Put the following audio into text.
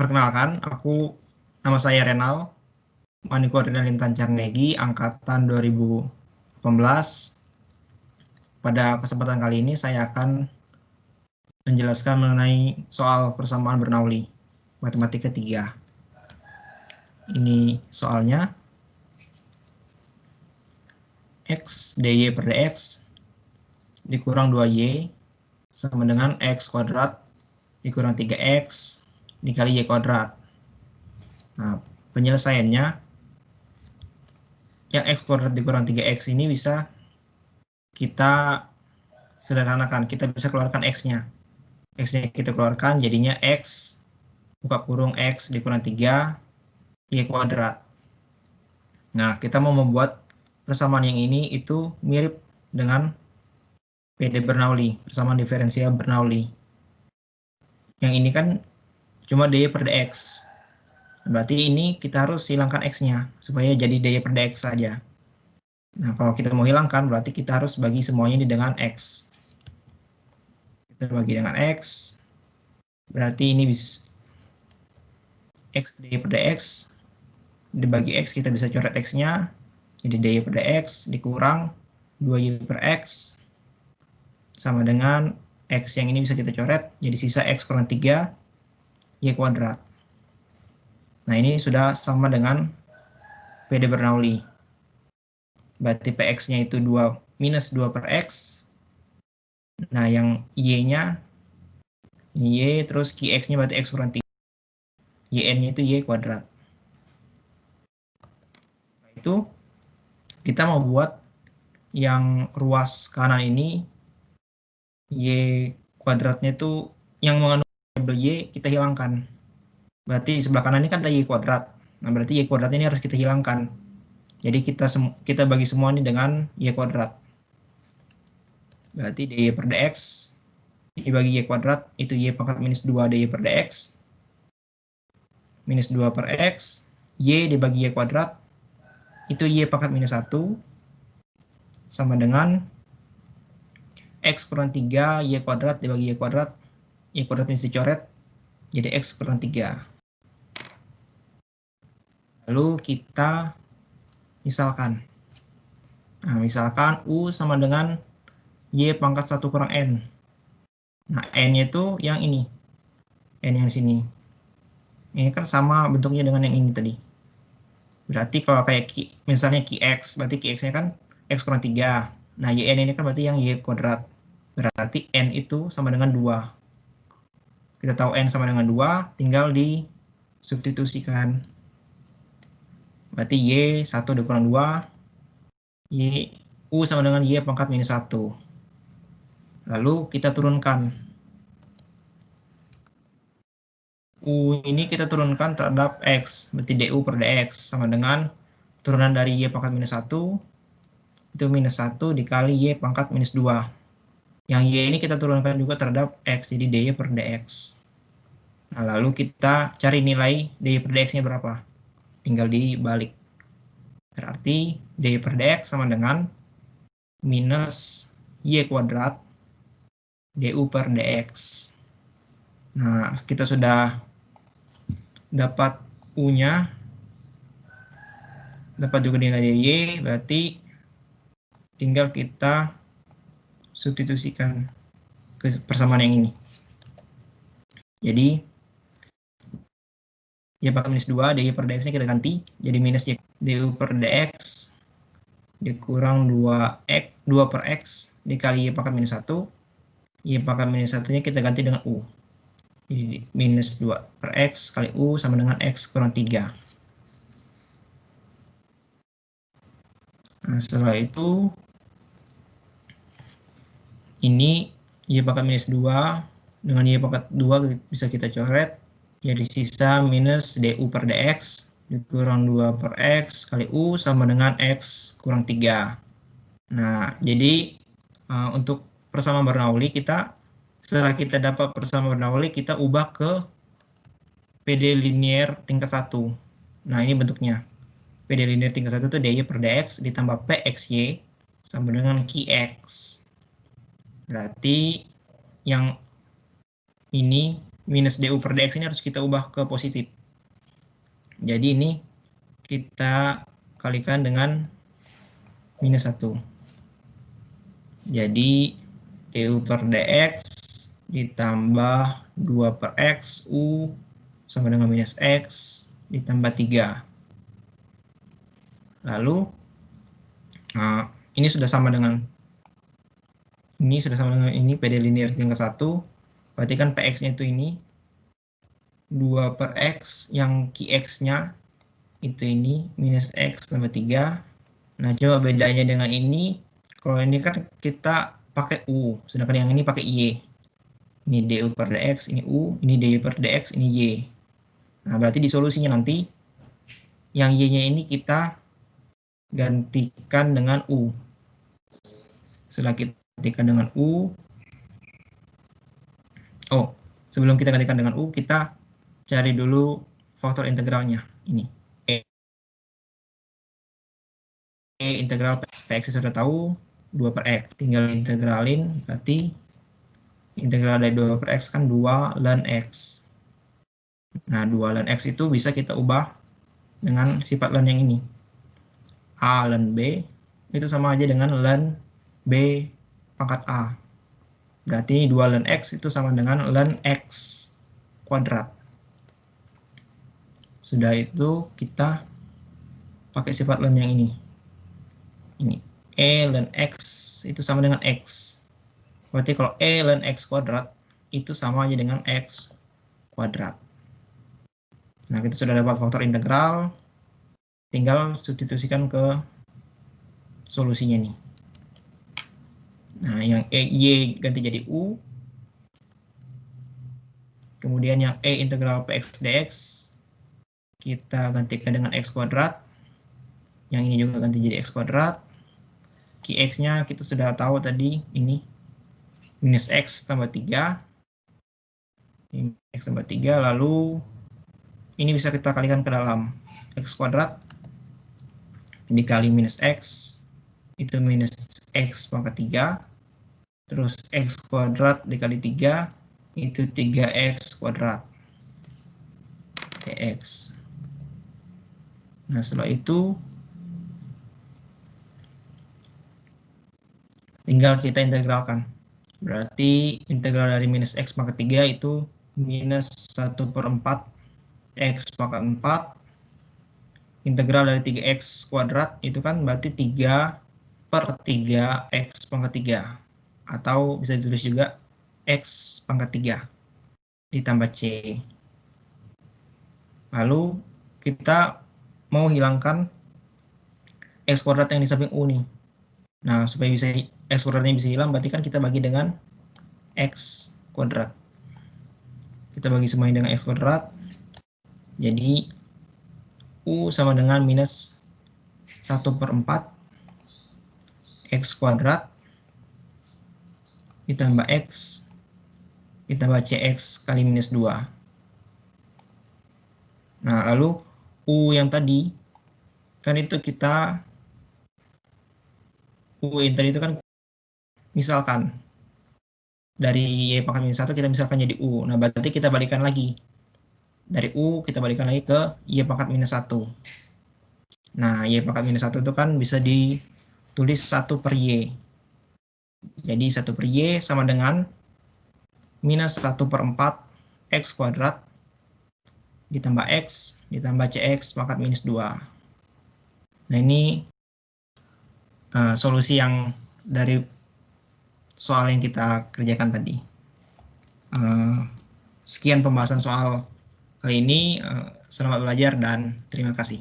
Perkenalkan, nama saya Renal, Manikoordinat Intan Carnegie, angkatan 2018. Pada kesempatan kali ini saya akan menjelaskan mengenai soal persamaan Bernoulli, matematika 3. Ini soalnya, X dy per dx dikurang 2y sama dengan X kuadrat dikurang 3X dikali Y kuadrat. Nah, penyelesaiannya, yang X kuadrat dikurang 3X ini bisa kita sederhanakan. Kita bisa keluarkan X-nya. X-nya kita keluarkan, jadinya X, buka kurung X dikurang 3, Y kuadrat. Nah, kita mau membuat persamaan yang ini itu mirip dengan PD Bernoulli, persamaan diferensial Bernoulli. Yang ini kan cuma dy per dx. Berarti ini kita harus hilangkan X-nya, supaya jadi dy per dx saja. Nah, kalau kita mau hilangkan, berarti kita harus bagi semuanya dengan X. Kita bagi dengan X, berarti ini bisa X dy per dx, dibagi X kita bisa coret X-nya, jadi dy per dx dikurang 2y per X, sama dengan X yang ini bisa kita coret, jadi sisa X kurang 3, Y kuadrat. Nah, ini sudah sama dengan PD Bernoulli. Berarti Px-nya itu 2 minus 2 per X. Nah, yang Y-nya, Y, terus Qx-nya berarti X kurang 3. Yn-nya itu Y kuadrat. Nah, itu kita mau buat yang ruas kanan ini, Y kuadratnya itu yang mengandung variabel Y kita hilangkan. Berarti di sebelah kanan ini kan ada Y kuadrat. Nah, berarti Y kuadrat ini harus kita hilangkan. Jadi kita bagi semua ini dengan Y kuadrat. Berarti dy per dx dibagi Y kuadrat, itu Y pangkat minus 2 dy per dx. Minus 2 per x, Y dibagi Y kuadrat, itu Y pangkat minus 1. Sama dengan X kurang 3, Y kuadrat dibagi Y kuadrat. Y kuadrat ini dicoret, jadi X kurang 3. Lalu kita misalkan. Nah, misalkan U sama dengan Y pangkat 1 kurang N. Nah, N-nya itu yang ini. N yang sini. Ini kan sama bentuknya dengan yang ini tadi. Berarti kalau kayak misalnya Qx, berarti Qx-nya kan X kurang 3. Nah, Yn ini kan berarti yang Y kuadrat. Berarti N itu sama dengan 2. Kita tahu N sama dengan 2, tinggal disubstitusikan. Berarti Y 1 dikurang 2, Y, U sama dengan Y pangkat minus 1. Lalu kita turunkan. U ini kita turunkan terhadap X, berarti du per dx sama dengan turunan dari Y pangkat minus 1, itu minus 1 dikali Y pangkat minus 2. Yang Y ini kita turunkan juga terhadap X, jadi dy per dx. Nah, lalu kita cari nilai dy per dx-nya berapa. Tinggal dibalik. Berarti dy per dx sama dengan minus Y kuadrat du per dx. Nah, kita sudah dapat U-nya, dapat juga nilai Y, berarti tinggal kita substitusikan ke persamaan yang ini. Jadi, Y pangkat minus 2, dy per dx-nya kita ganti, jadi minus Y du per dx dikurang 2 per x dikali Y pangkat minus 1. Y pangkat minus 1-nya kita ganti dengan U. Jadi minus 2 per x kali U sama dengan x kurang 3. Nah, setelah itu, ini Y pangkat minus 2 dengan Y pangkat 2 bisa kita coret. Jadi sisa minus du per dx dikurang 2 per x kali U sama dengan x kurang 3. Nah, jadi untuk persamaan Bernoulli, setelah kita dapat persamaan Bernoulli, kita ubah ke PD linier tingkat 1. Nah, ini bentuknya. PD linier tingkat 1 itu dy per dx ditambah pxy sama dengan qx. Berarti yang ini minus du per dx ini harus kita ubah ke positif. Jadi ini kita kalikan dengan minus 1. Jadi du per dx ditambah 2 per x u sama dengan minus x ditambah 3. Lalu ini sudah sama dengan ini PD linear tingkat 1. Berarti kan px-nya itu ini 2 per x, yang qx-nya itu ini minus x tambah 3. Nah, coba bedanya dengan ini, kalau ini kan kita pakai u, sedangkan yang ini pakai y. Ini du per dx, ini u, ini du per dx, ini y. Nah, berarti di solusinya nanti, yang y-nya ini kita gantikan dengan u. Setelah kita gantikan dengan u, sebelum kita gantikan dengan u, kita cari dulu faktor integralnya. Ini integral px sudah tahu, 2 per x. Tinggal integralin, berarti integral dari 2 per x kan 2 ln x. Nah, 2 ln x itu bisa kita ubah dengan sifat ln yang ini. A ln b itu sama aja dengan ln b pangkat a. Berarti 2 ln x itu sama dengan ln x kuadrat. Sudah itu kita pakai sifat ln yang ini. Ini e ln x itu sama dengan x. Berarti kalau e ln x kuadrat itu sama aja dengan x kuadrat. Nah, kita sudah dapat faktor integral. Tinggal substitusikan ke solusinya nih. Nah, yang y ganti jadi u. Kemudian yang e integral px dx kita gantikan dengan x kuadrat. Yang ini juga ganti jadi x kuadrat. Qx-nya kita sudah tahu tadi, ini minus x tambah 3. Ini x tambah 3, lalu ini bisa kita kalikan ke dalam. X kuadrat dikali minus x, itu minus x pangkat 3. Terus x kuadrat dikali 3, itu 3x kuadrat. Dx. Nah, setelah itu tinggal kita integralkan. Berarti integral dari minus x pangkat 3 itu minus 1 per 4 x pangkat 4. Integral dari 3x kuadrat itu kan berarti 3 per 3x pangkat 3. Atau bisa ditulis juga x pangkat 3 ditambah c. Lalu kita mau hilangkan x kuadrat yang di samping u nih. Nah, supaya bisa x kuadratnya bisa hilang, berarti kan kita bagi dengan x kuadrat. Kita bagi semuanya dengan x kuadrat. Jadi u sama dengan minus 1 per 4 x kuadrat ditambah x ditambah cx kali minus 2. Nah, lalu u yang tadi kan itu kita u yang tadi itu kan misalkan dari y pangkat minus 1 kita misalkan jadi u. Nah, berarti kita balikan lagi. Dari u kita balikan lagi ke y pangkat minus 1. Nah, y pangkat minus 1 itu kan bisa ditulis 1 per y. Jadi 1 per y sama dengan minus 1 per 4 x kuadrat ditambah x ditambah cx pangkat minus 2. Nah, ini solusi yang dari soal yang kita kerjakan tadi. Sekian pembahasan soal kali ini. Selamat belajar dan terima kasih.